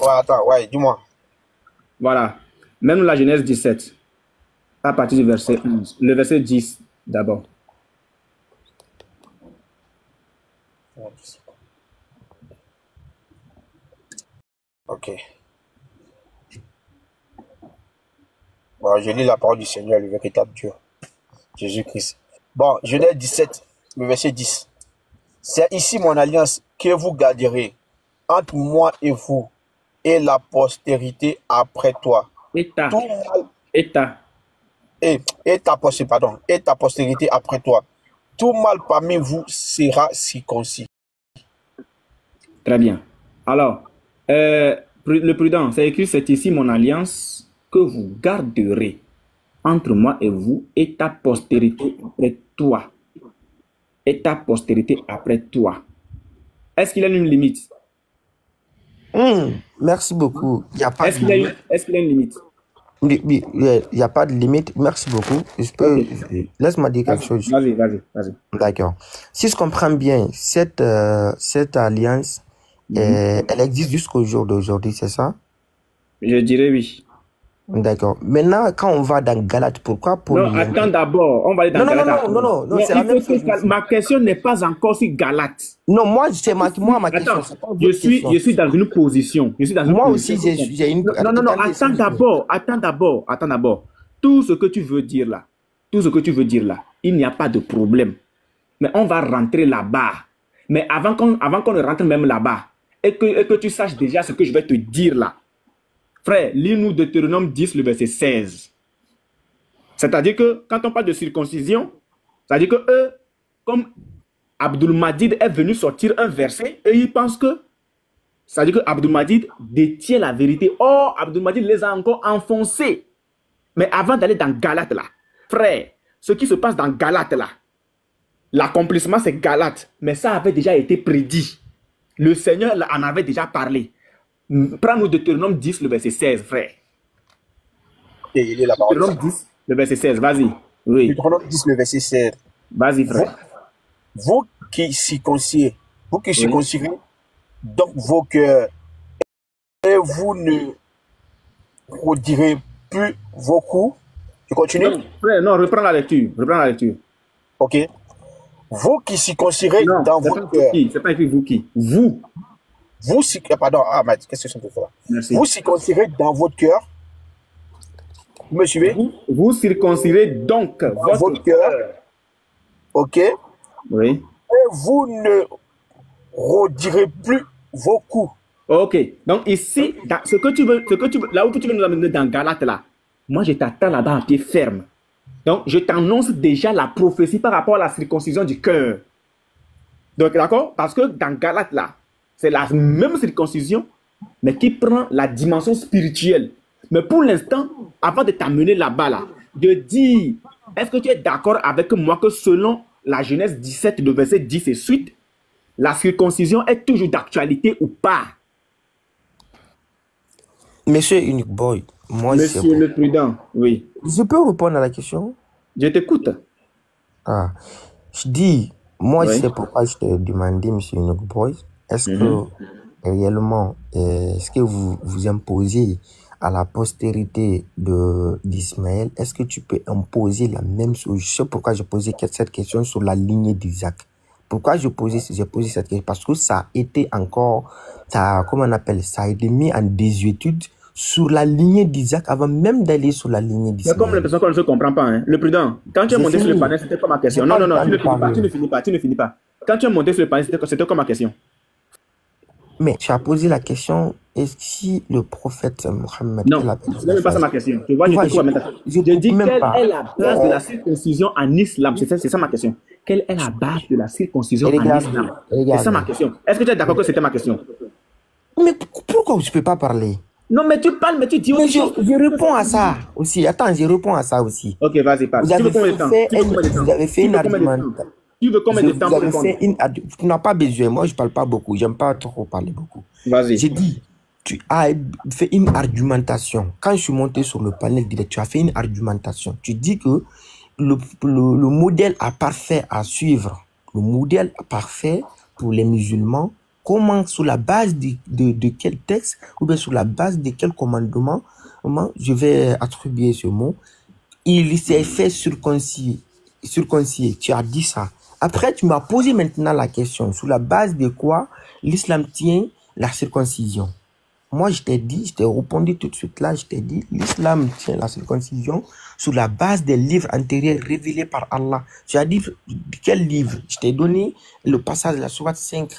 Ouais, attends, ouais, dis-moi. Voilà. Même la Genèse 17, à partir du verset 11. Le verset 10 d'abord. Ok. Bon, je lis la parole du Seigneur, le véritable Dieu, Jésus-Christ. Bon, Genèse 17, le verset 10. C'est ici mon alliance que vous garderez entre moi et vous et la postérité après toi. État. Tout mal État. et ta postérité, pardon, et ta postérité après toi. Tout mal parmi vous sera circoncis. Très bien. Alors, le prudent, c'est écrit, c'est ici mon alliance que vous garderez entre moi et vous et ta postérité après toi. Et ta postérité après toi. Est-ce qu'il y a une limite? Merci beaucoup. Il n'y a pas de Est-ce qu'il y a limite. une limite? Oui, il n'y a pas de limite. Merci beaucoup. Je peux... Ok. Laisse-moi dire quelque chose. Vas-y. D'accord. Si je comprends bien, cette alliance, elle existe jusqu'au jour d'aujourd'hui, c'est ça? Je dirais oui. D'accord. Maintenant, quand on va dans Galate, pourquoi Paul... Non, attends d'abord. On va aller dans Galate. Non, c'est la même chose. Ma question n'est pas encore sur Galate. Non, moi, ma question. Attends, je suis dans une position. Moi aussi, j'ai une... Non, attends d'abord. Tout ce que tu veux dire là, il n'y a pas de problème. Mais on va rentrer là-bas. Mais avant qu'on ne rentre même là-bas, et que tu saches déjà ce que je vais te dire là. Frère, lis-nous Deutéronome 10, le verset 16. C'est-à-dire que quand on parle de circoncision, c'est-à-dire que eux, comme Abdul Majid est venu sortir un verset, et ils pensent que, c'est-à-dire que Abdul Majid détient la vérité. Or, Abdul Majid les a encore enfoncés. Mais avant d'aller dans Galate là, frère, ce qui se passe dans Galate là, l'accomplissement c'est Galate, mais ça avait déjà été prédit. Le Seigneur en avait déjà parlé. Prends-nous Deutéronome 10, le verset 16, frère. Deutéronome 10, le verset 16, vas-y. Oui. Deutéronome 10, le verset 16. Vas-y, frère. Vous qui circoncirez, donc vos cœurs, et vous ne redirez plus vos coups. Tu continues? Non, frère, non, reprends la lecture. Ok. Vous qui circoncirez dans votre cœur. C'est pas écrit vous qui. Vous. Pardon, qu'est-ce que c'est que ça? Merci. Vous circoncirez dans votre cœur. Vous me suivez? Vous circoncirez donc votre cœur. Ok. Oui. Et vous ne redirez plus vos coups. Ok. Donc ici, ce que tu veux, là où tu veux nous amener dans Galate là, moi je t'attends là-bas à pied ferme. Donc je t'annonce déjà la prophétie par rapport à la circoncision du cœur. Donc d'accord? Parce que dans Galate là, c'est la même circoncision, mais qui prend la dimension spirituelle. Mais pour l'instant, avant de t'amener là-bas, là, de dire, est-ce que tu es d'accord avec moi que selon la Genèse 17, le verset 10 et suite, la circoncision est toujours d'actualité ou pas? Monsieur Unique Boy, moi, Monsieur le Prudent, oui. Je peux répondre à la question? Je t'écoute. Je dis, moi, oui. C'est pourquoi je t'ai demandé, Monsieur Unique Boy, est-ce que réellement, est-ce que vous imposez à la postérité d'Ismaël, est-ce que tu peux imposer la même chose? Je sais pourquoi j'ai posé cette question sur la lignée d'Isaac. Pourquoi j'ai posé cette question? Parce que ça a été encore, comment on appelle ça, a été mis en désuétude sur la lignée d'Isaac avant même d'aller sur la lignée d'Ismaël. C'est comme l'impression qu'on ne se comprend pas. Hein. Le prudent, quand tu es monté sur le panel, c'était comme ma question. Non, tu ne finis pas. Quand tu es monté sur le panel, c'était comme ma question. Mais tu as posé la question, est-ce que le prophète Mohammed... Non, ce n'est pas ça ma question. Tu vois, je dis quelle est la base de la circoncision en islam. C'est ça ma question. Quelle est la base de la circoncision en islam? C'est ça ma question. Est-ce que tu es d'accord que c'était ma question? Mais pourquoi je ne peux pas parler? Non, mais tu parles, mais tu dis aussi. Je réponds à ça aussi. Attends, je réponds à ça aussi. Ok, vas-y, parle. Vous avez fait une argumentation. Tu veux combien de temps pour répondre? Tu n'as pas besoin. Moi, je ne parle pas beaucoup. Je n'aime pas trop parler beaucoup. Vas-y. J'ai dit, tu as fait une argumentation. Quand je suis monté sur le panel direct, tu as fait une argumentation. Tu dis que le modèle parfait à suivre, le modèle parfait pour les musulmans comment, sur la base de quel texte, ou bien sur la base de quel commandement, je vais attribuer ce mot, il s'est fait circoncire. Tu as dit ça. Après, tu m'as posé maintenant la question, sur la base de quoi l'islam tient la circoncision. Moi, je t'ai répondu tout de suite là, je t'ai dit, l'islam tient la circoncision sur la base des livres antérieurs révélés par Allah. Tu as dit, quel livre? Je t'ai donné le passage de la sourate 5,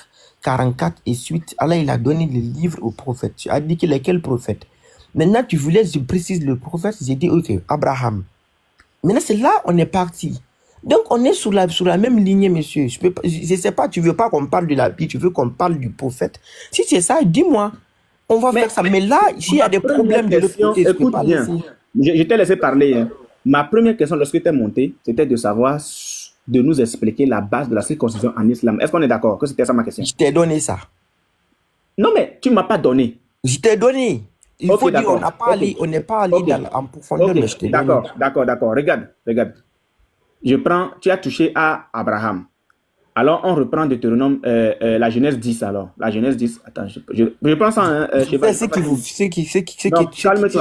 44 et suite. Allah, il a donné le livre au prophète. Tu as dit qu'il est quel prophète? Maintenant, tu voulais, je précise le prophète, j'ai dit, ok, Abraham. Maintenant, c'est là, on est parti. Donc, on est sur la même lignée, monsieur. Je sais pas, tu veux pas qu'on parle de la Bible, tu veux qu'on parle du prophète. Si c'est ça, dis-moi. On va faire ça. Mais là, s'il y a des problèmes de l'autre côté, écoute bien. Je t'ai laissé parler. Hein. Ma première question, lorsque tu es monté, c'était de savoir, de nous expliquer la base de la circoncision en islam. Est-ce qu'on est d'accord que c'était ça ma question? Je t'ai donné ça. Non, mais tu ne m'as pas donné. Je t'ai donné. Il faut dire, on n'est pas allé en profondeur, mais je t'ai donné. D'accord. Regarde. Tu as touché à Abraham. Alors, on reprend Deutéronome, la Genèse 10 alors. La Genèse 10, attends, je prends ça.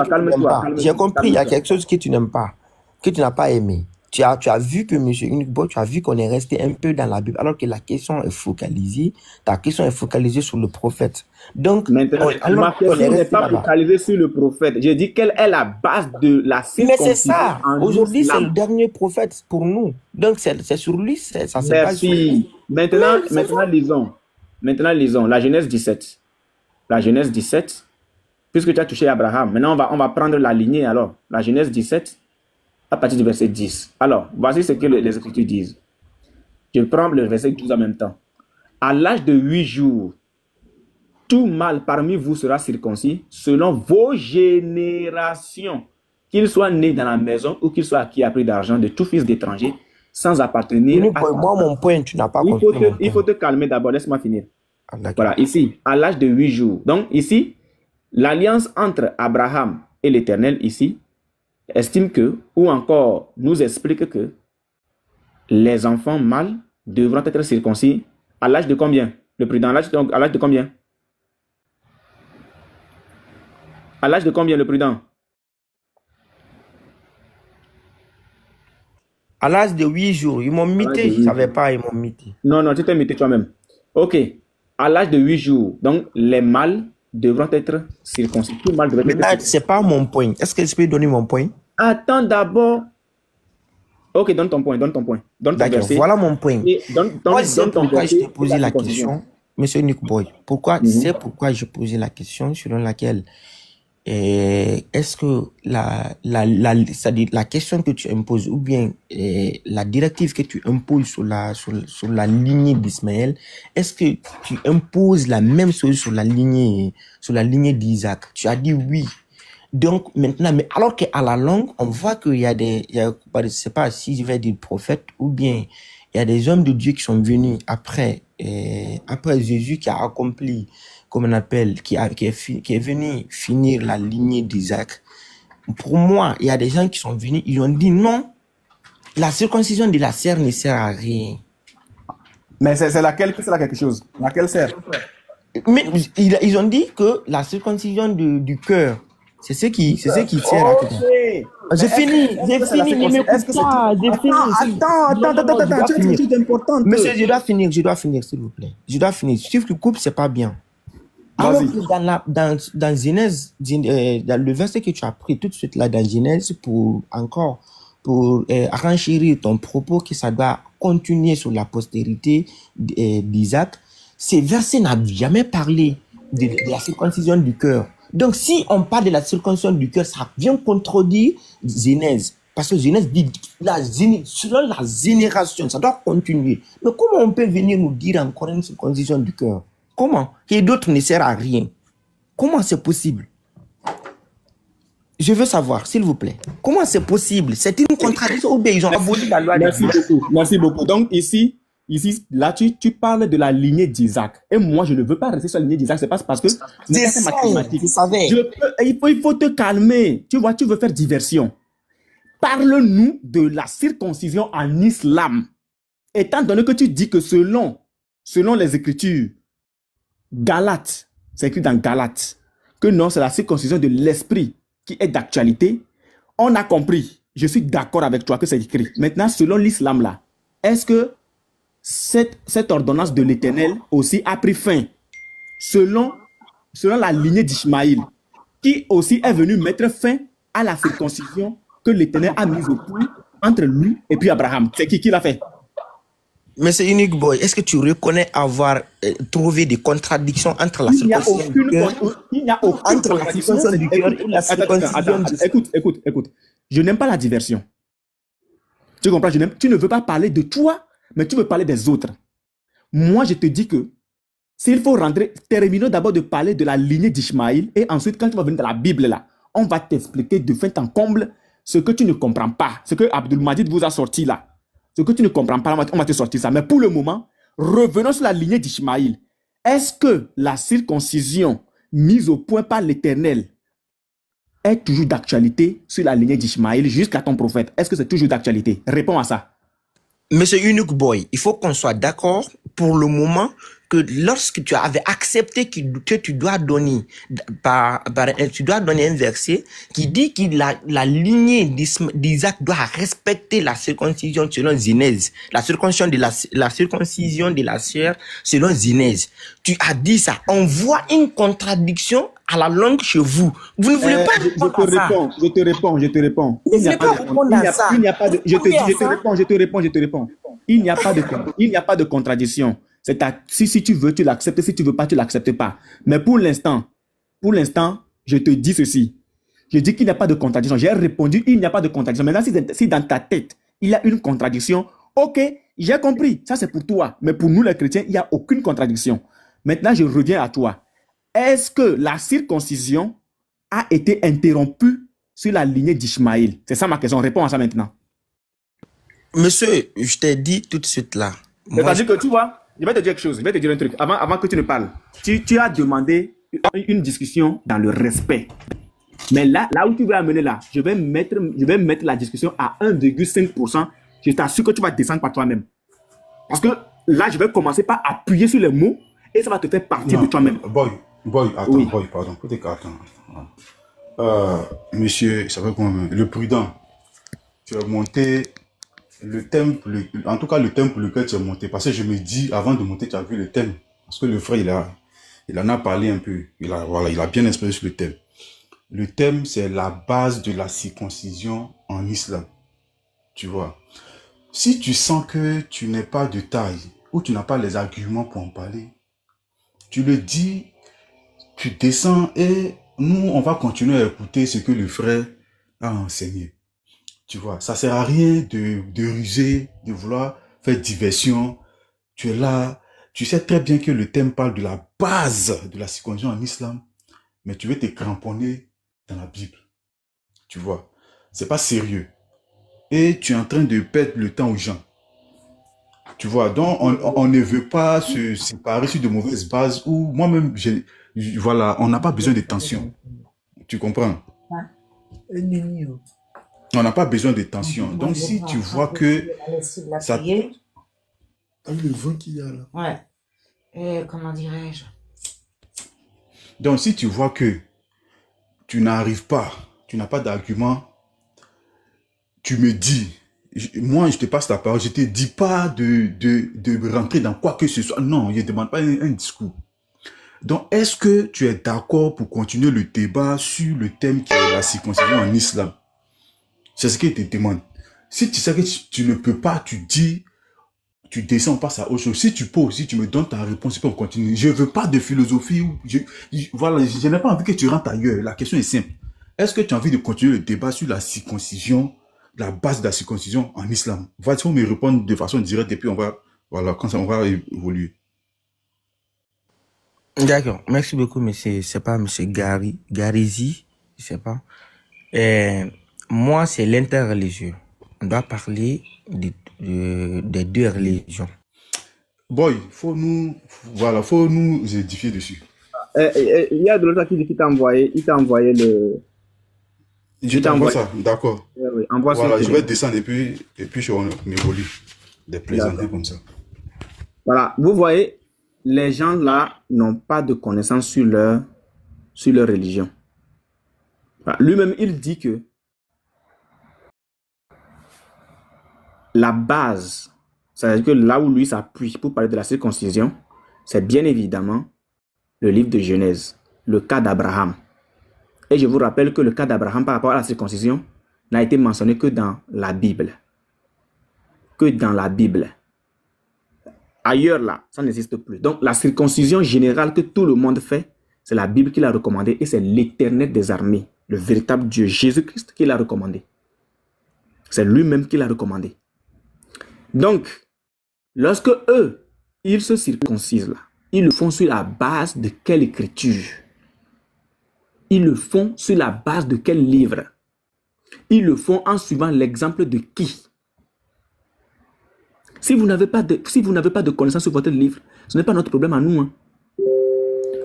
Calme-toi. J'ai compris, il y a quelque chose que tu n'aimes pas, que tu n'as pas aimé. Tu as vu que, M. Unique-Boy, tu as vu qu'on est resté un peu dans la Bible, alors que la question est focalisée, ta question est focalisée sur le prophète. Donc, maintenant, ma question n'est pas focalisée sur le prophète. J'ai dit quelle est la base de la circoncision. Mais c'est ça. Aujourd'hui, c'est le dernier prophète pour nous. Donc, c'est sur lui, ça se passe. Merci. Maintenant, lisons. Maintenant, lisons la Genèse 17. La Genèse 17, puisque tu as touché Abraham. Maintenant, on va prendre la lignée alors. La Genèse 17. À partir du verset 10. Alors, voici ce que les Écritures disent. Je prends le verset 12 en même temps. À l'âge de 8 jours, tout mâle parmi vous sera circoncis selon vos générations, qu'il soit né dans la maison ou qu'il soit acquis à prix d'argent de tout fils d'étranger, sans appartenir à... Moi, mon point, tu n'as pas compris. Il faut te calmer d'abord, laisse-moi finir. Voilà, ici, à l'âge de 8 jours. Donc, ici, l'alliance entre Abraham et l'Éternel, ici, estime que, ou encore nous explique que les enfants mâles devront être circoncis à l'âge de combien? Le prudent, à l'âge de combien? À l'âge de combien, le prudent? À l'âge de 8 jours. Ils m'ont mité, je ne savais pas, ils m'ont mité. Non, tu t'es mité toi-même. Ok. À l'âge de 8 jours, donc les mâles devront être circoncis. Tout mâle devrait être circoncis. C'est pas mon point. Est-ce que je peux donner mon point? Attends d'abord. Ok, donne ton point. Donne ton verset. Voilà mon point. Moi, c'est pourquoi je t'ai posé la question, Monsieur Nick-Boy. C'est pourquoi je posais la question selon laquelle est-ce que la question que tu imposes ou bien la directive que tu imposes sur la lignée d'Ismaël, est-ce que tu imposes la même chose sur la lignée d'Isaac? Tu as dit oui. Donc maintenant, mais alors qu'à la longue, on voit qu'il y a je sais pas si je vais dire prophète ou bien il y a des hommes de Dieu qui sont venus après Jésus qui a accompli, comme on appelle, qui est venu finir la lignée d'Isaac. Pour moi, il y a des gens qui sont venus, ils ont dit non, la circoncision de la serre ne sert à rien. Mais c'est laquelle qui sert à quelque chose? Laquelle sert? Mais ils ont dit que la circoncision du cœur, c'est ce qui sert à quelque chose. J'ai fini, ne m'écoute pas, j'ai fini. Attends, c'est important. Monsieur, je dois finir, s'il vous plaît. Je dois finir. Si tu coupes, c'est pas bien. Alors que dans Genèse, dans le verset que tu as pris tout de suite là dans Genèse pour renchérir ton propos que ça doit continuer sur la postérité d'Isaac, ces versets n'a jamais parlé de la circoncision du cœur. Donc, si on parle de la circoncision du cœur, ça vient contredire Genèse. Parce que Genèse dit, selon la génération, ça doit continuer. Mais comment on peut venir nous dire encore une circoncision du cœur? Comment? Et d'autres ne servent à rien. Comment c'est possible? Je veux savoir, s'il vous plaît. Comment c'est possible? C'est une contradiction ou bien ils ont aboli la loi? Merci beaucoup. Donc, ici, là, tu parles de la lignée d'Isaac. Et moi, je ne veux pas rester sur la lignée d'Isaac. C'est pas parce que c'est mathématique. Vous savez. Il faut te calmer. Tu vois, tu veux faire diversion. Parle-nous de la circoncision en islam. Étant donné que tu dis que selon les Écritures, Galates, c'est écrit dans Galates, que non, c'est la circoncision de l'esprit qui est d'actualité. On a compris, je suis d'accord avec toi que c'est écrit. Maintenant, selon l'islam là, est-ce que cette ordonnance de l'Éternel aussi a pris fin selon la lignée d'Ishmaïl, qui aussi est venu mettre fin à la circoncision que l'Éternel a mise au point entre lui et puis Abraham? C'est qui l'a fait? Mais c'est Unique Boy, est-ce que tu reconnais avoir trouvé des contradictions entre la circoncision du cœur, il n'y a aucune contradiction du cœur et la circoncision du... Écoute. Je n'aime pas la diversion. Tu comprends? Tu ne veux pas parler de toi, mais tu veux parler des autres. Moi, je te dis que s'il faut rentrer, terminons d'abord de parler de la lignée d'Ishmaïl et ensuite, quand tu vas venir dans la Bible, là, on va t'expliquer de fin en comble ce que tu ne comprends pas, ce que Abdul Majid vous a sorti là. Ce que tu ne comprends pas, on va te sortir ça. Mais pour le moment, revenons sur la lignée d'Ishmaïl. Est-ce que la circoncision mise au point par l'Éternel est toujours d'actualité sur la lignée d'Ishmaïl jusqu'à ton prophète? Est-ce que c'est toujours d'actualité? Réponds à ça. Monsieur Unique Boy, il faut qu'on soit d'accord pour le moment que lorsque tu avais accepté que tu dois donner tu dois donner un verset qui dit que la lignée d'Isaac doit respecter la circoncision selon Genèse, la circoncision de la chair selon Genèse. Tu as dit ça. On voit une contradiction à la longue chez vous. Vous ne voulez pas répondre à ça. Je te réponds. Il n'y a pas de répondre à ça. Il n'y a pas de. Je te réponds. Il n'y a pas de contradiction. Si tu veux, tu l'acceptes. Si tu veux pas, tu l'acceptes pas. Mais pour l'instant, je te dis ceci. Je dis qu'il n'y a pas de contradiction. J'ai répondu, il n'y a pas de contradiction. Maintenant, si dans ta tête, il y a une contradiction, ok, j'ai compris. Ça, c'est pour toi. Mais pour nous, les chrétiens, il n'y a aucune contradiction. Maintenant, je reviens à toi. Est-ce que la circoncision a été interrompue sur la lignée d'Ishmaïl? C'est ça ma question. Réponds à ça maintenant. Monsieur, je t'ai dit tout de suite là. C'est-à-dire que tu vois, je vais te dire quelque chose, je vais te dire un truc. Avant que tu ne parles, tu as demandé une discussion dans le respect. Mais là où tu veux amener là, je vais mettre la discussion à 1,5%. Je t'assure que tu vas descendre par toi-même. Parce que là, je vais commencer par appuyer sur les mots et ça va te faire partir de toi-même. Boy, attends, oui. Boy, pardon. Monsieur, ça va comme le prudent. Tu as monté le thème, en tout cas le thème pour lequel tu as monté. Parce que je me dis, avant de monter, tu as vu le thème. Parce que le frère, il en a parlé un peu. Il a bien expliqué sur le thème. Le thème, c'est la base de la circoncision en islam. Tu vois. Si tu sens que tu n'es pas de taille, ou tu n'as pas les arguments pour en parler, tu le dis, tu descends et nous, on va continuer à écouter ce que le frère a enseigné. Tu vois, ça sert à rien de ruser, de vouloir faire diversion. Tu es là, tu sais très bien que le thème parle de la base de la circoncision en islam, mais tu veux te cramponner dans la Bible. Tu vois, c'est pas sérieux. Et tu es en train de perdre le temps aux gens. Tu vois, donc on ne veut pas se séparer sur de mauvaises bases ou moi-même, voilà, on n'a pas besoin de tension. Tu comprends? On n'a pas besoin de tension. Donc, si tu vois que ça... Le vent qu'il y a là. Ouais. Comment dirais-je? Donc, si tu vois que tu n'arrives pas, tu n'as pas d'argument, tu me dis, moi, je te passe la parole, je ne te dis pas de rentrer dans quoi que ce soit. Non, je ne demande pas un discours. Donc, est-ce que tu es d'accord pour continuer le débat sur le thème qui est la circoncision en islam? C'est ce qu'il te demande. Si tu sais que tu ne peux pas, tu dis, tu descends, on passe à autre chose. Si tu peux aussi, tu me donnes ta réponse et puis on continue. Je ne veux pas de philosophie. Voilà, je n'ai pas envie que tu rentres ailleurs. La question est simple. Est-ce que tu as envie de continuer le débat sur la circoncision, la base de la circoncision en islam? Vas-y, me répondre de façon directe et puis on va, voilà, comme ça, on va évoluer. D'accord. Merci beaucoup, monsieur. C'est pas monsieur Garizi. Je sais pas. Moi, c'est l'interreligieux. On doit parler des deux religions. Boy, faut nous édifier dessus. Il y a de l'autre qui t'a envoyé, il t'a envoyé le... Je t'envoie ça, d'accord. Oui, envoie ça. Voilà, je vais descendre et puis on évolue. Des plaisanteries comme ça. Voilà, vous voyez, les gens là n'ont pas de connaissance sur leur religion. Lui-même, il dit que la base, c'est-à-dire que là où lui s'appuie pour parler de la circoncision, c'est bien évidemment le livre de Genèse, le cas d'Abraham. Et je vous rappelle que le cas d'Abraham par rapport à la circoncision n'a été mentionné que dans la Bible. Que dans la Bible. Ailleurs là, ça n'existe plus. Donc la circoncision générale que tout le monde fait, c'est la Bible qui l'a recommandée et c'est l'Éternel des armées, le véritable Dieu Jésus-Christ qui l'a recommandé. C'est lui-même qui l'a recommandé. Donc, lorsque eux, ils se circoncisent là, ils le font sur la base de quelle écriture? Ils le font sur la base de quel livre? Ils le font en suivant l'exemple de qui? Si vous n'avez pas de connaissance sur votre livre, ce n'est pas notre problème à nous. Hein.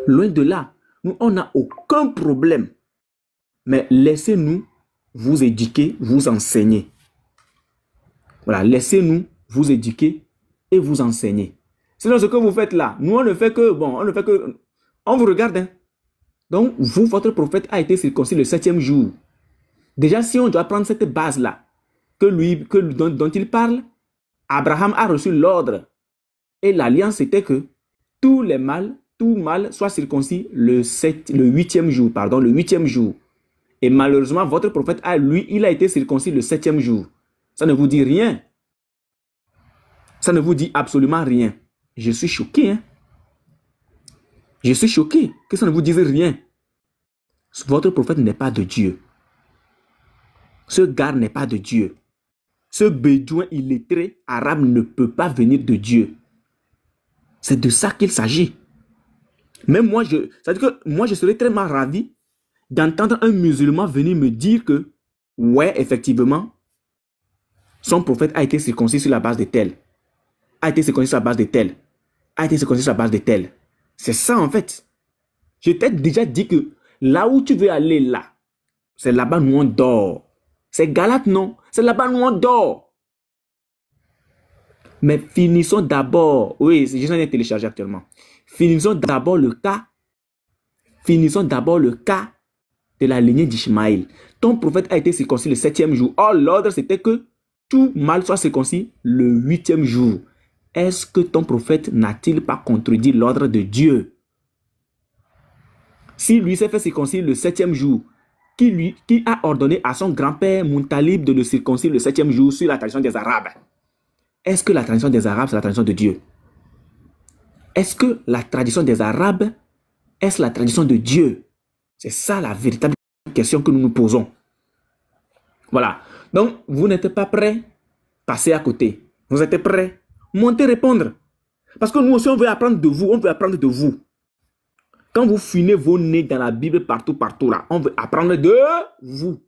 Loin de là, nous, on n'a aucun problème. Mais laissez-nous vous éduquer, vous enseigner. Voilà, laissez-nous vous éduquer et vous enseigner. Sinon, ce que vous faites là, nous, on ne fait que, on vous regarde. Hein. Donc, vous, votre prophète a été circoncis le 7e jour. Déjà, si on doit prendre cette base-là, dont il parle, Abraham a reçu l'ordre. Et l'alliance, c'était que tout mâle soit circoncis le 8e jour, le 8e jour. Et malheureusement, votre prophète, lui, il a été circoncis le 7e jour. Ça ne vous dit rien. Ça ne vous dit absolument rien. Je suis choqué. Hein? Je suis choqué que ça ne vous dise rien. Votre prophète n'est pas de Dieu. Ce gars n'est pas de Dieu. Ce bédouin illettré arabe ne peut pas venir de Dieu. C'est de ça qu'il s'agit. Même moi, c'est-à-dire que moi, je serais très mal ravi d'entendre un musulman venir me dire que, ouais, effectivement, son prophète a été circoncis sur la base de tel. A été circoncis sur la base de tel. A été circoncis sur la base de tel. C'est ça, en fait. Je t'ai déjà dit que là où tu veux aller, là, c'est là-bas où on dort. C'est Galate, non? C'est là-bas où on dort. Mais finissons d'abord. Oui, je j'en ai téléchargé actuellement. Finissons d'abord le cas. Finissons d'abord le cas de la lignée d'Ishmaël. Ton prophète a été circoncis le 7e jour. Or, l'ordre, c'était que tout mâle soit circoncis le 8e jour. Est-ce que ton prophète n'a-t-il pas contredit l'ordre de Dieu? Si lui s'est fait circoncire le 7e jour, qui a ordonné à son grand-père Muntalib de le circoncire le 7e jour sur la tradition des Arabes? Est-ce que la tradition des Arabes, c'est la tradition de Dieu? Est-ce que la tradition des Arabes, est-ce la tradition de Dieu? C'est ça la véritable question que nous nous posons. Voilà. Donc, vous n'êtes pas prêts? Passez à côté. Vous êtes prêts? Montez répondre. Parce que nous aussi, on veut apprendre de vous. On veut apprendre de vous. Quand vous finez vos nez dans la Bible partout là, on veut apprendre de vous.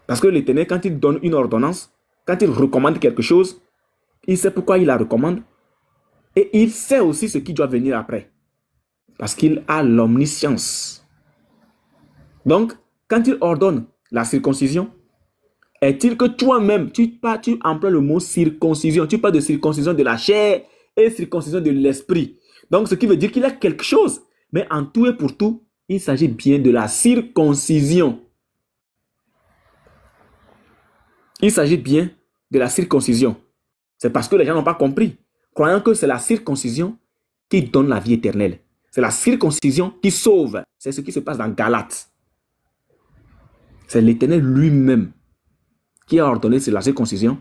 Parce que l'Éternel, quand il donne une ordonnance, quand il recommande quelque chose, il sait pourquoi il la recommande. Et il sait aussi ce qui doit venir après. Parce qu'il a l'omniscience. Donc, quand il ordonne la circoncision, est-il que toi-même, tu emploies le mot circoncision, tu parles de circoncision de la chair et circoncision de l'esprit. Donc, ce qui veut dire qu'il y a quelque chose. Mais en tout et pour tout, il s'agit bien de la circoncision. Il s'agit bien de la circoncision. C'est parce que les gens n'ont pas compris. Croyant que c'est la circoncision qui donne la vie éternelle. C'est la circoncision qui sauve. C'est ce qui se passe dans Galates. C'est l'Éternel lui-même qui a ordonné la circoncision.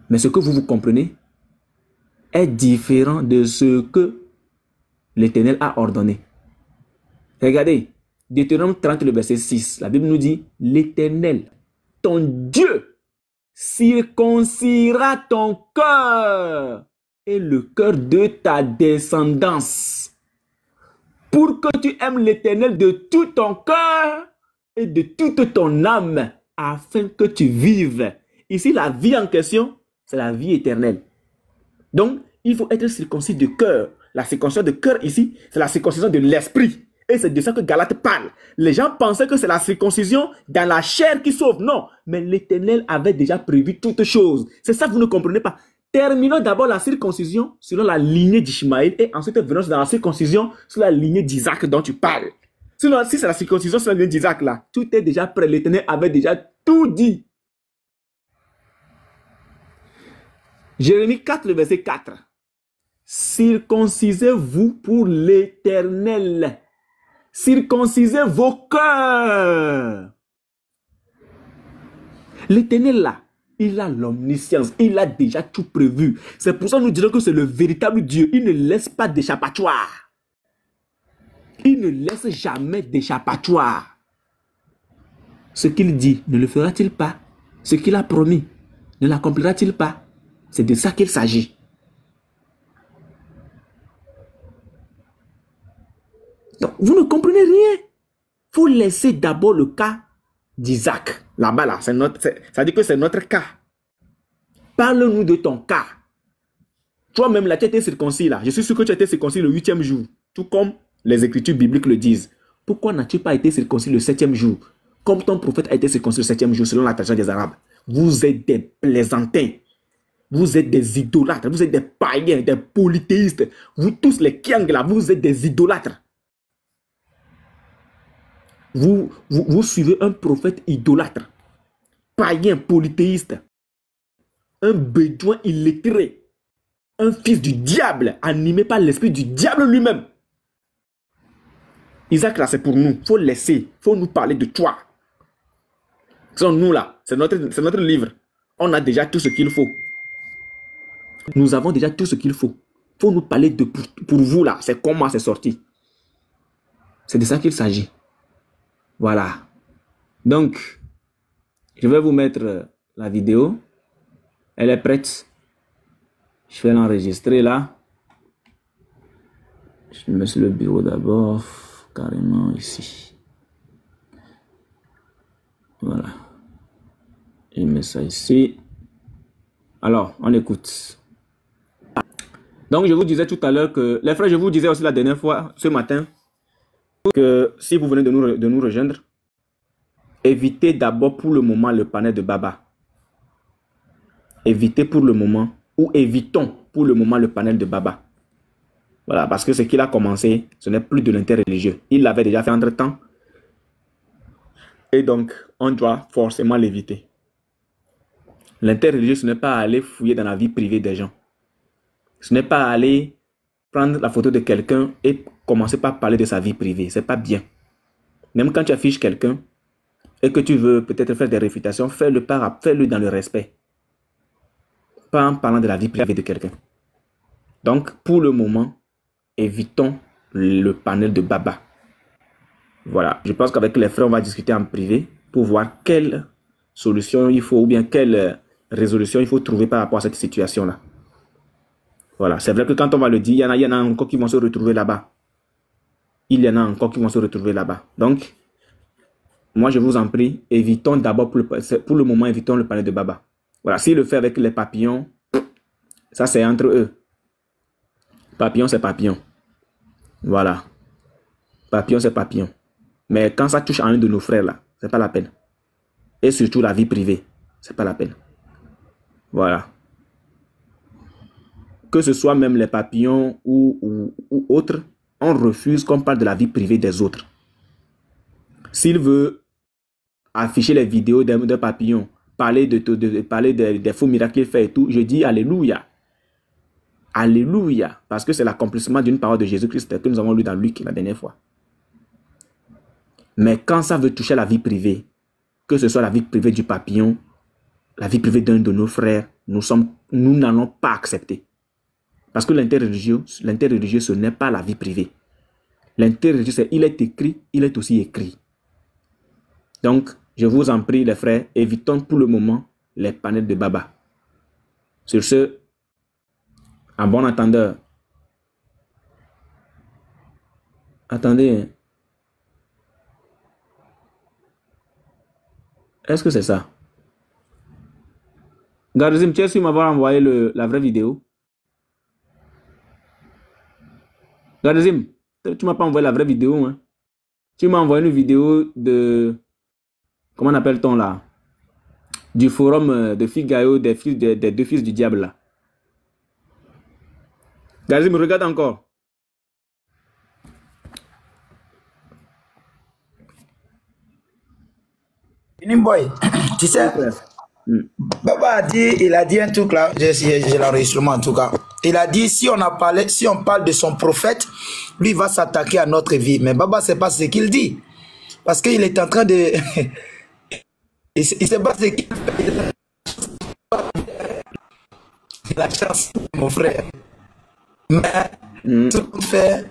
Mais ce que vous comprenez est différent de ce que l'Éternel a ordonné. Regardez, Deutéronome 30, le verset 6, la Bible nous dit, l'Éternel, ton Dieu, circoncira ton cœur et le cœur de ta descendance, pour que tu aimes l'Éternel de tout ton cœur et de toute ton âme, afin que tu vives. Ici, la vie en question, c'est la vie éternelle. Donc, il faut être circoncis de cœur. La circoncision de cœur ici, c'est la circoncision de l'esprit. Et c'est de ça que Galate parle. Les gens pensaient que c'est la circoncision dans la chair qui sauve. Non, mais l'Éternel avait déjà prévu toutes choses. C'est ça que vous ne comprenez pas. terminons d'abord la circoncision selon la lignée d'Ishmaël et ensuite venons dans la circoncision sur la lignée d'Isaac dont tu parles. Sinon, si c'est la circoncision sur la lignée d'Isaac là, tout est déjà prêt. L'Éternel avait déjà tout dit. Jérémie 4, le verset 4. Circoncisez-vous pour l'Éternel. Circoncisez vos cœurs. L'Éternel là, il a l'omniscience, il a déjà tout prévu. C'est pour ça que nous disons que c'est le véritable Dieu. Il ne laisse pas d'échappatoire. Il ne laisse jamais d'échappatoire. Ce qu'il dit, ne le fera-t-il pas? Ce qu'il a promis, ne l'accomplira-t-il pas? C'est de ça qu'il s'agit. Donc, vous ne comprenez rien. Il faut laisser d'abord le cas d'Isaac. Là-bas, là, ça dit que c'est notre cas. Parle-nous de ton cas. Toi-même, là, tu as été circoncis, là. Je suis sûr que tu as été circoncis le 8e jour. Tout comme les écritures bibliques le disent. Pourquoi n'as-tu pas été circoncis le 7e jour? Comme ton prophète a été circoncis le 7e jour, selon la tradition des Arabes. Vous êtes des plaisantins. Vous êtes des idolâtres. Vous êtes des païens, des polythéistes. Vous tous, les Kiang, là, vous êtes des idolâtres. Vous suivez un prophète idolâtre, païen, polythéiste, un bédouin illettré, un fils du diable, animé par l'esprit du diable lui-même. Isaac, là, c'est pour nous. Il faut laisser, il faut nous parler de toi. Sinon, nous, là, c'est notre livre. On a déjà tout ce qu'il faut. Nous avons déjà tout ce qu'il faut. Il faut nous parler de pour vous, là. C'est comment c'est sorti. C'est de ça qu'il s'agit. Voilà. Donc, je vais vous mettre la vidéo. Elle est prête. Je vais l'enregistrer là. Je mets sur le bureau d'abord. Carrément ici. Voilà. Je mets ça ici. Alors, on écoute. Donc, je vous disais tout à l'heure que... Les frères, je vous disais aussi la dernière fois, ce matin, que si vous venez de nous rejoindre, évitez d'abord pour le moment le panel de Baba. Évitez pour le moment, ou évitons pour le moment le panel de Baba. Voilà, parce que ce qu'il a commencé, ce n'est plus de l'interreligieux. Il l'avait déjà fait entre-temps. Et donc, on doit forcément l'éviter. L'interreligieux, ce n'est pas aller fouiller dans la vie privée des gens. Ce n'est pas aller prendre la photo de quelqu'un et commencer par parler de sa vie privée. Ce n'est pas bien. Même quand tu affiches quelqu'un et que tu veux peut-être faire des réfutations, fais-le dans le respect. Pas en parlant de la vie privée de quelqu'un. Donc, pour le moment, évitons le panel de Baba. Voilà. Je pense qu'avec les frères, on va discuter en privé pour voir quelle solution il faut ou bien quelle résolution il faut trouver par rapport à cette situation-là. Voilà. C'est vrai que quand on va le dire, il y en a encore qui vont se retrouver là-bas. Il y en a encore qui vont se retrouver là-bas. Donc, moi, je vous en prie, évitons d'abord, pour le moment, évitons le panel de Baba. Voilà. S'il le fait avec les papillons, ça, c'est entre eux. Papillon, c'est papillon. Voilà. Papillon, c'est papillon. Mais quand ça touche à un de nos frères, là, c'est pas la peine. Et surtout la vie privée, c'est pas la peine. Voilà. Que ce soit même les papillons ou autres, on refuse qu'on parle de la vie privée des autres. S'il veut afficher les vidéos d'un papillon, parler des faux miracles qu'il fait et tout, je dis alléluia. Alléluia. Parce que c'est l'accomplissement d'une parole de Jésus-Christ que nous avons lu dans Luc la dernière fois. Mais quand ça veut toucher la vie privée, que ce soit la vie privée du papillon, la vie privée d'un de nos frères, nous n'allons pas accepter. Parce que l'interreligieux, ce n'est pas la vie privée. L'interreligieux, c'est il est écrit, il est aussi écrit. Donc, je vous en prie, les frères, évitons pour le moment les panels de Baba. Sur ce, en bon entendeur, attendez. Est-ce que c'est ça? Garzim, tu es sûr de m'avoir envoyé la vraie vidéo? Garzim, tu ne m'as pas envoyé la vraie vidéo, hein? Tu m'as envoyé une vidéo de... Comment appelle-t-on là? Du forum de Figayo, des deux fils du diable là. Gazi me regarde encore. Boy, tu sais, Baba a dit, il a dit un truc là, j'ai l'enregistrement en tout cas. Il a dit, si on parle de son prophète, lui va s'attaquer à notre vie. Mais Baba, c'est pas ce qu'il dit. Parce qu'il est en train de... il sait pas ce qu'il fait. La chance, mon frère. Mais tout qu'on fait,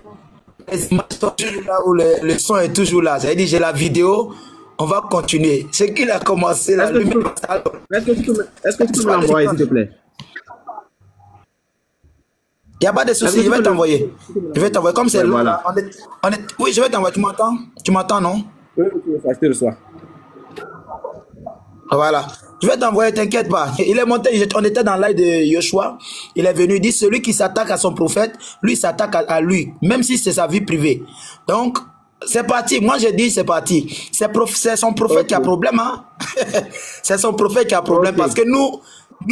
les images sont toujours là, où le son est toujours là. Ça veut dire, j'ai la vidéo, on va continuer. Ce qu'il a commencé là, est-ce que tu peux me l'envoyer, s'il te plaît? Il n'y a pas de souci, je vais t'envoyer. Je vais t'envoyer. Comme c'est voilà. Oui, je vais t'envoyer. Tu m'entends? Tu m'entends, non? Oui, je te reçois. Voilà. Je vais t'envoyer, t'inquiète pas. Il est monté, on était dans l'ail de Yoshua. Il est venu, il dit, celui qui s'attaque à son prophète, lui s'attaque à lui, même si c'est sa vie privée. Donc, c'est parti. Moi, je dis, c'est parti. C'est son prophète qui a problème, hein? C'est son prophète qui a problème, parce que nous,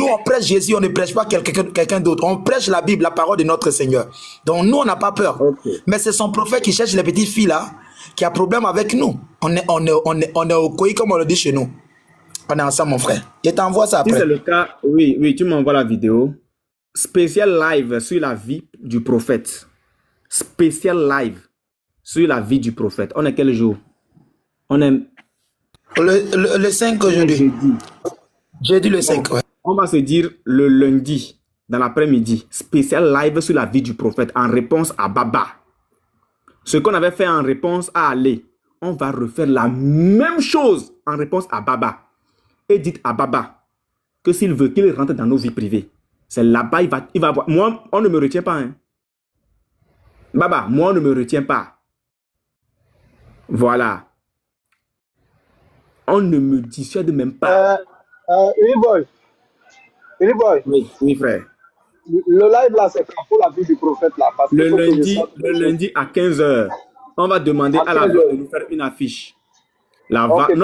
on prêche Jésus, on ne prêche pas quelqu'un d'autre. On prêche la Bible, la parole de notre Seigneur. Donc, nous, on n'a pas peur. Mais c'est son prophète qui cherche les petites filles, là, qui a problème avec nous. On est au coï, comme on le dit chez nous. On est ensemble, mon frère. Je t'envoie ça après. Si c'est le cas, oui, tu m'envoies la vidéo. Spécial live sur la vie du prophète. Spécial live sur la vie du prophète. On est quel jour? On est... Le 5 aujourd'hui. Jeudi le 5, ouais. On va se dire le lundi, dans l'après-midi. Spécial live sur la vie du prophète en réponse à Baba. Ce qu'on avait fait en réponse à Ali, on va refaire la même chose en réponse à Baba. Et dites à Baba que s'il veut qu'il rentre dans nos vies privées, c'est là-bas il va voir. Moi, on ne me retient pas. Hein. Baba, moi, on ne me retient pas. Voilà. On ne me dissuade même pas. Boy. Oui, frère. Le live là, c'est pour la vie du prophète là. Parce que le lundi à 15h, on va demander à la VA de nous faire une affiche. Non, on fait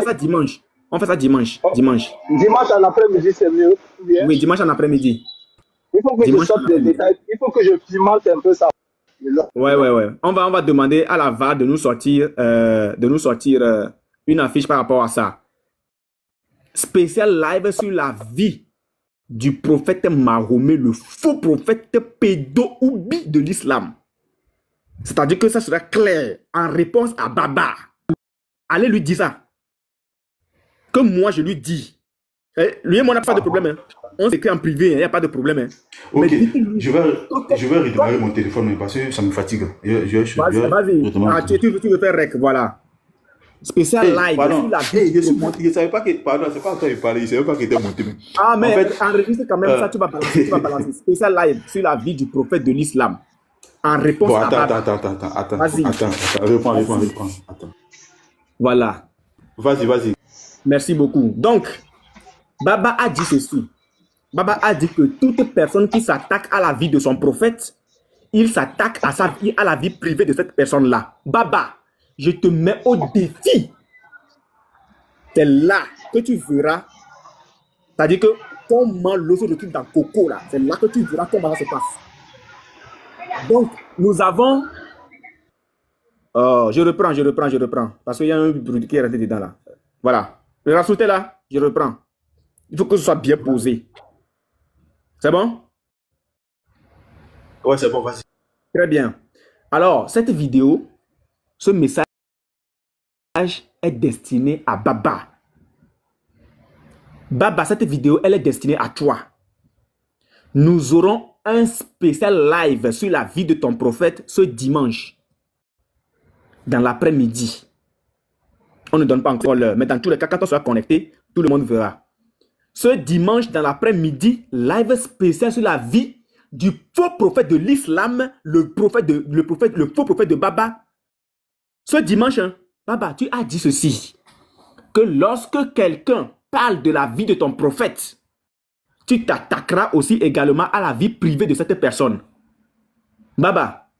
ça dimanche. On fait ça dimanche. Dimanche en après-midi, c'est mieux. Oui, dimanche en après-midi. Il faut que je sorte des détails. Il faut que je pimente un peu ça. Ouais. On va demander à la VA de nous sortir, une affiche par rapport à ça. Spécial live sur la vie du prophète Mahomet, le faux prophète pédo-oubi de l'islam. C'est-à-dire que ça sera clair en réponse à Baba. Allez lui dire ça. Que moi, je lui dis. Lui et moi, on n'a pas de problème. Hein. On s'écrit en privé, il n'y a pas de problème. Hein. Ok, je vais redémarrer mon téléphone parce que ça me fatigue. Vas-y, tu veux faire rec, voilà. Spécial live. Pardon, je suis monté, je ne savais pas que... Pardon, c'est pas quand il parlait, je ne savais pas qu'il était monté. Ah, mais en fait, enregistre quand même ça, tu vas balancer. Spécial live sur la vie du prophète de l'islam. En réponse bon, à attends. Vas-y. Attends. Reprends. Attends. Voilà. Vas-y. Merci beaucoup. Donc, Baba a dit ceci. Baba a dit que toute personne qui s'attaque à la vie de son prophète, il s'attaque à la vie privée de cette personne-là. Baba, je te mets au défi. C'est là que tu verras. C'est-à-dire que comment l'eau se retrouve dans Coco, là. C'est là que tu verras comment ça se passe. Donc, nous avons... je reprends. Parce qu'il y a un bruit qui est rentré dedans, là. Voilà. Le rajouter là, je reprends. Il faut que ce soit bien posé. C'est bon? Ouais, c'est bon, vas-y. Très bien. Alors, cette vidéo, ce message est destiné à Baba. Baba, cette vidéo, elle est destinée à toi. Nous aurons un spécial live sur la vie de ton prophète ce dimanche, dans l'après-midi. On ne donne pas encore l'heure, mais dans tous les cas, quand on sera connecté, tout le monde verra. Ce dimanche, dans l'après-midi, live spécial sur la vie du faux prophète de l'islam, le faux prophète de Baba. Ce dimanche, hein, Baba, tu as dit ceci, que lorsque quelqu'un parle de la vie de ton prophète, tu t'attaqueras aussi également à la vie privée de cette personne. Baba,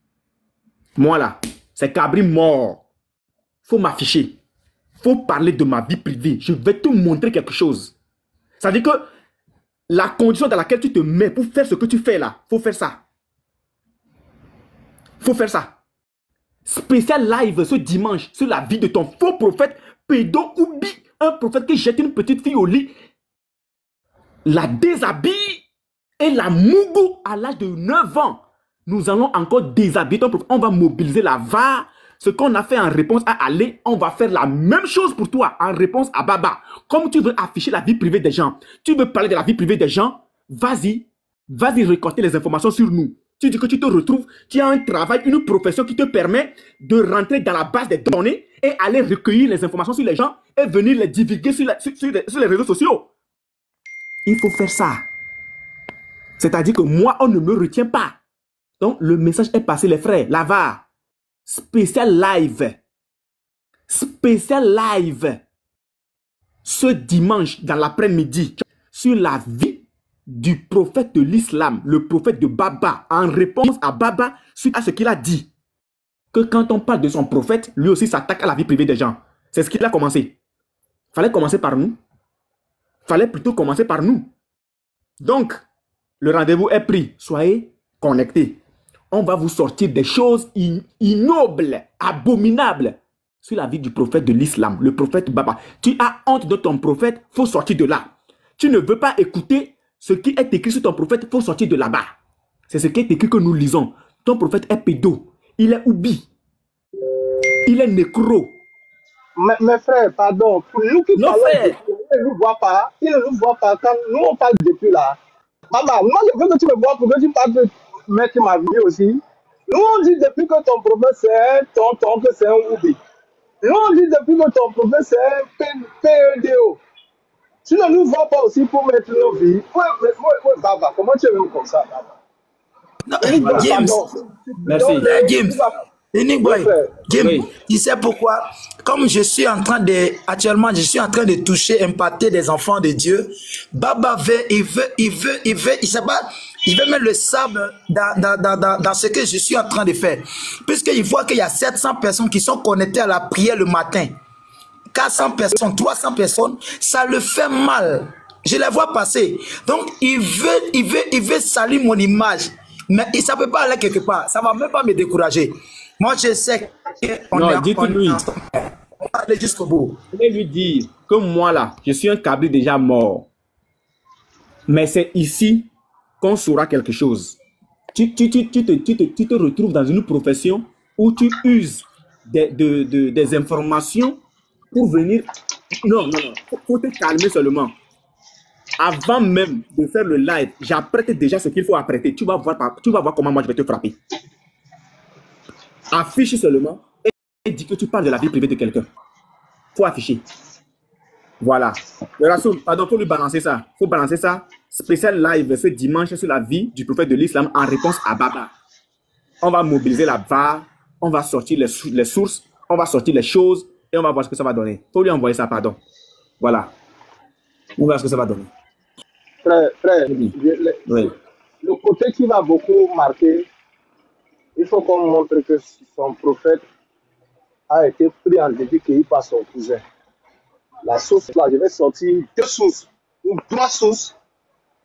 moi là, c'est Cabri mort. Faut m'afficher. Faut parler de ma vie privée. Je vais te montrer quelque chose. Ça veut dire que la condition dans laquelle tu te mets pour faire ce que tu fais là, faut faire ça. Faut faire ça. Spécial live ce dimanche sur la vie de ton faux prophète pédo Oubi, un prophète qui jette une petite fille au lit, la déshabille et la mougou à l'âge de 9 ans. Nous allons encore déshabiller ton prophète. On va mobiliser la VAR. Ce qu'on a fait en réponse à Ali, on va faire la même chose pour toi en réponse à Baba. Comme tu veux afficher la vie privée des gens, tu veux parler de la vie privée des gens, vas-y récolter les informations sur nous. Tu dis que tu te retrouves, tu as un travail, une profession qui te permet de rentrer dans la base des données et aller recueillir les informations sur les gens et venir les divulguer sur les réseaux sociaux. Il faut faire ça. C'est-à-dire que moi, on ne me retient pas. Donc, le message est passé, les frères. La VAR. Spécial live. Spécial live. Ce dimanche, dans l'après-midi, sur la vie du prophète de l'islam, le prophète de Baba, en réponse à Baba, suite à ce qu'il a dit. Que quand on parle de son prophète, lui aussi s'attaque à la vie privée des gens. C'est ce qu'il a commencé. Fallait commencer par nous. Fallait plutôt commencer par nous. Donc, le rendez-vous est pris. Soyez connectés. On va vous sortir des choses ignobles, abominables sur la vie du prophète de l'islam, le prophète Baba. Tu as honte de ton prophète, il faut sortir de là. Tu ne veux pas écouter ce qui est écrit sur ton prophète, il faut sortir de là-bas. C'est ce qui est écrit que nous lisons. Ton prophète est pédo, il est oubi, il est nécro. Mes frères, pardon, pour nous qui parlons, ils ne nous voient pas, quand nous on parle depuis là. Baba, moi je veux que tu me vois pour que tu parles de mettre ma vie aussi. Nous on dit depuis que ton prophète c'est un tonton, que c'est un oubi. Nous on dit depuis que ton prophète c'est un PEDO. Tu ne nous vois pas aussi pour mettre nos vies. Ouais, Baba, comment tu veux comme ça, Baba? Non, James, merci. James, Unique Boy, James, oui. Tu sais pourquoi? Comme je suis en train de toucher, impacter des enfants de Dieu, Baba il sait pas, il veut mettre le sable dans ce que je suis en train de faire. Puisqu'il voit qu'il y a 700 personnes qui sont connectées à la prière le matin. 400 personnes, 300 personnes, ça le fait mal. Je les vois passer. Donc, il veut salir mon image. Mais ça ne peut pas aller quelque part. Ça ne va même pas me décourager. Moi, je sais qu'on va aller jusqu'au bout. Je vais lui dire que moi, là, je suis un câble déjà mort. Mais c'est ici qu'on saura quelque chose. Tu te retrouves dans une profession où tu uses des informations pour venir... Non. Faut te calmer seulement. Avant même de faire le live, j'apprête déjà ce qu'il faut apprêter. Tu vas voir comment moi je vais te frapper. Affiche seulement et dis que tu parles de la vie privée de quelqu'un. Faut afficher. Voilà. Le Rassoul, pardon, faut lui balancer ça. Faut balancer ça. Spécial live ce dimanche sur la vie du prophète de l'islam en réponse à Baba. On va mobiliser la VAR, on va sortir les sources, on va sortir les choses et on va voir ce que ça va donner. Faut lui envoyer ça, pardon. Voilà. On va voir ce que ça va donner. Frère, le côté qui va beaucoup marquer, il faut qu'on montre que son prophète a été pris en début par son cousin. La source là, je vais sortir 2 sources ou 3 sources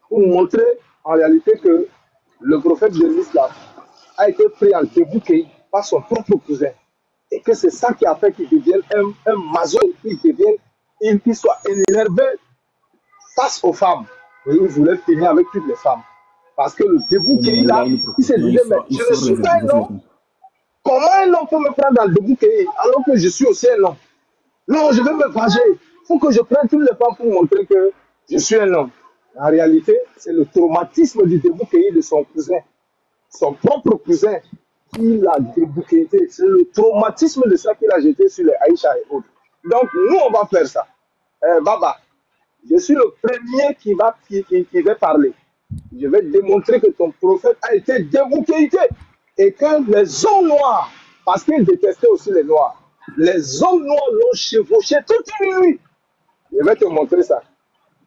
pour montrer en réalité que le prophète de l'islam a été pris en début par son propre cousin. Et que c'est ça qui a fait qu'il devienne un mason, qu'il soit énervé face aux femmes. Et il voulait finir avec toutes les femmes. Parce que le début qu'il a, il se disait, mais je ne suis pas un homme. Comment un homme peut me prendre dans le début alors que je suis aussi un homme? Non, je vais me venger. Il faut que je prenne toutes les femmes pour montrer que je suis un homme. En réalité, c'est le traumatisme du débouquet de son cousin. Son propre cousin qui l'a débouqué. C'est le traumatisme de ça qu'il a jeté sur les Aïcha et autres. Donc, nous, on va faire ça. Baba, je suis le premier qui va parler. Je vais démontrer que ton prophète a été débouqué et que les hommes noirs, parce qu'il détestait aussi les noirs, les hommes noirs l'ont chevauché toute une nuit. Je vais te montrer ça.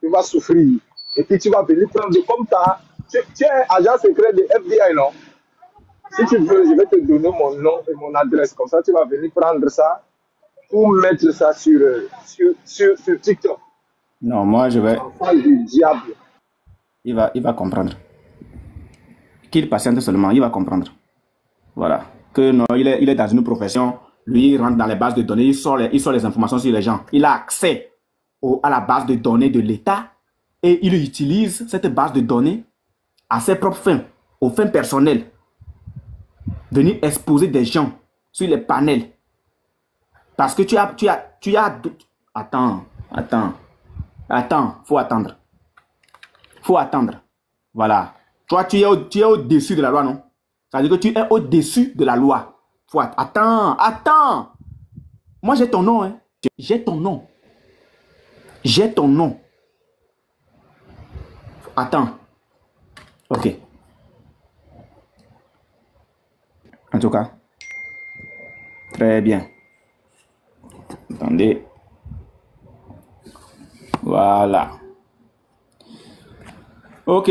Tu vas souffrir. Et puis tu vas venir prendre comme ça. Tu es un agent secret de FBI, non? Si tu veux, je vais te donner mon nom et mon adresse. Comme ça, tu vas venir prendre ça pour mettre ça sur TikTok. Non, moi je vais. Enfant du diable. il va comprendre. Qu'il patiente seulement, il va comprendre. Voilà. Que non, il est dans une profession, lui, il rentre dans les bases de données, il sort les informations sur les gens. Il a accès à la base de données de l'État et il utilise cette base de données à ses propres fins, aux fins personnelles. Venir exposer des gens sur les panels. Parce que tu as... Attends, faut attendre. Faut attendre. Voilà. Toi, tu es au-dessus de la loi, non? Ça veut dire que tu es au-dessus de la loi. Attends. Moi, j'ai ton nom, hein. J'ai ton nom. Attends. Ok. En tout cas. Très bien. Attendez. Voilà. Ok.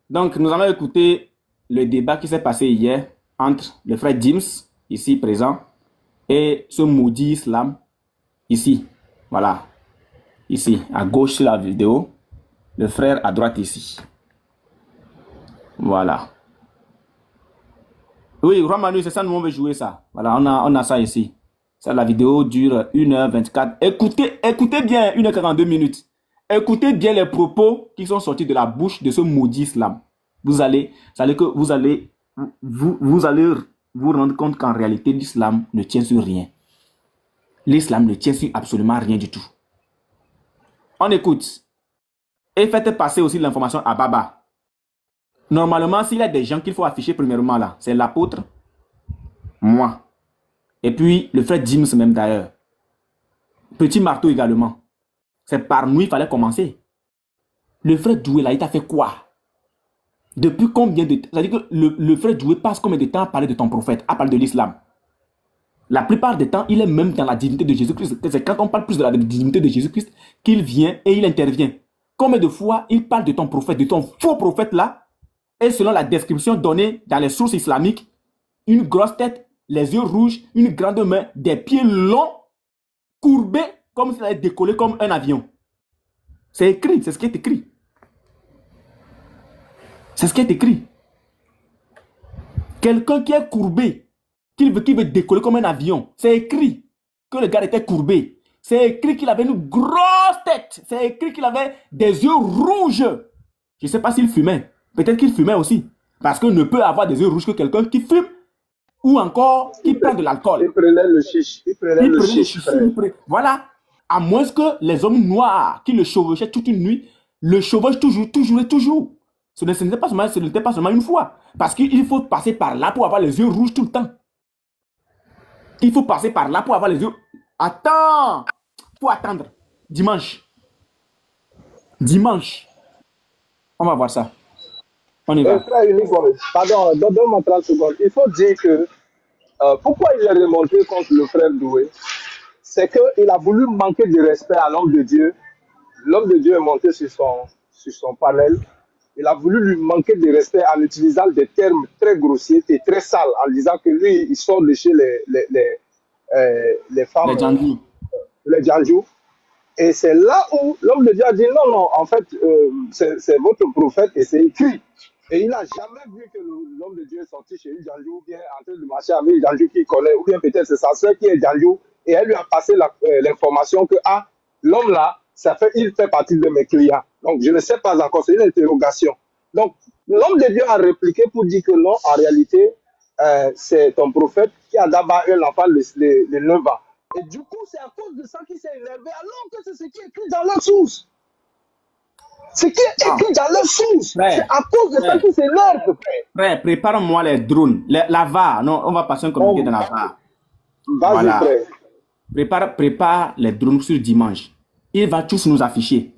Donc, nous allons écouter le débat qui s'est passé hier entre le frère James, ici présent, et ce maudit islam, ici. Voilà. Ici, à gauche sur la vidéo. Le frère à droite ici. Voilà. Oui, Roi Manu, c'est ça, nous on veut jouer ça. Voilà, on a ça ici. Ça, la vidéo dure 1h24. Écoutez bien, 1h42 minutes. Écoutez bien les propos qui sont sortis de la bouche de ce maudit islam. Vous allez vous rendre compte qu'en réalité, l'islam ne tient sur rien. L'islam ne tient sur absolument rien du tout. On écoute. Et faites passer aussi l'information à Baba. Normalement, s'il y a des gens qu'il faut afficher premièrement là, c'est l'apôtre, moi, et puis le frère James même d'ailleurs. Petit marteau également. C'est par nous il fallait commencer. Le frère Doué là, il t'a fait quoi? Depuis combien de temps? C'est-à-dire que le frère Doué passe combien de temps à parler de ton prophète, à parler de l'islam? La plupart du temps, il est même dans la divinité de Jésus-Christ. C'est quand on parle plus de la divinité de Jésus-Christ qu'il vient et il intervient. Combien de fois il parle de ton prophète, de ton faux prophète là? Et selon la description donnée dans les sources islamiques, une grosse tête, les yeux rouges, une grande main, des pieds longs, courbés, comme s'il allait décoller comme un avion. C'est écrit, c'est ce qui est écrit. C'est ce qui est écrit. Quelqu'un qui est courbé, qui veut décoller comme un avion, c'est écrit que le gars était courbé. C'est écrit qu'il avait une grosse tête. C'est écrit qu'il avait des yeux rouges. Je ne sais pas s'il fumait. Peut-être qu'il fumait aussi. Parce qu'on ne peut avoir des yeux rouges que quelqu'un qui fume ou encore qui prend de l'alcool. Il prenait le chiche. Voilà. À moins que les hommes noirs qui le chevauchaient toute une nuit, le chevauchent toujours. Ce n'était pas seulement une fois. Parce qu'il faut passer par là pour avoir les yeux rouges tout le temps. Il faut passer par là pour avoir les yeux... Attends! Faut attendre. Dimanche. On va voir ça. On y va. Pardon, donne-moi 30 secondes. Il faut dire que pourquoi il est remonté contre le frère Doué, c'est qu'il a voulu manquer de respect à l'homme de Dieu. L'homme de Dieu est monté sur son panel. Il a voulu lui manquer de respect en utilisant des termes très grossiers et très sales, en disant que lui, il sort de chez les femmes, les Djandjou. Et c'est là où l'homme de Dieu a dit non, en fait, c'est votre prophète et c'est écrit. Et il n'a jamais vu que l'homme de Dieu est sorti chez une Djandjou, ou bien en train de marcher avec une Djandjou qu'il connaît, ou bien peut-être c'est sa soeur qui est Djandjou, et elle lui a passé l'information que l'homme là, il fait partie de mes clients. Donc je ne sais pas encore, c'est une interrogation. Donc l'homme de Dieu a répliqué pour dire que non, en réalité, c'est ton prophète qui a d'abord un enfant de 9 ans. Et du coup, c'est à cause de ça qu'il s'est énervé, alors que c'est ce qui est écrit dans leur source. Ce qui est écrit dans leur source, c'est à cause de ça qu'il s'énerve. Frère, prépare-moi les drones, la VAR. Non, on va passer un communiqué dans la VAR. Vas-y, frère. Prépare les drones sur dimanche. Il va tous nous afficher.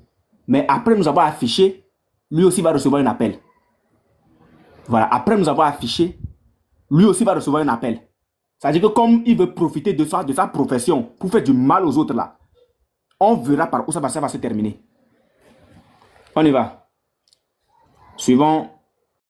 Mais après nous avoir affiché, lui aussi va recevoir un appel. Voilà, après nous avoir affiché, lui aussi va recevoir un appel. C'est-à-dire que comme il veut profiter de sa profession pour faire du mal aux autres là, on verra par où ça va se terminer. On y va. Suivons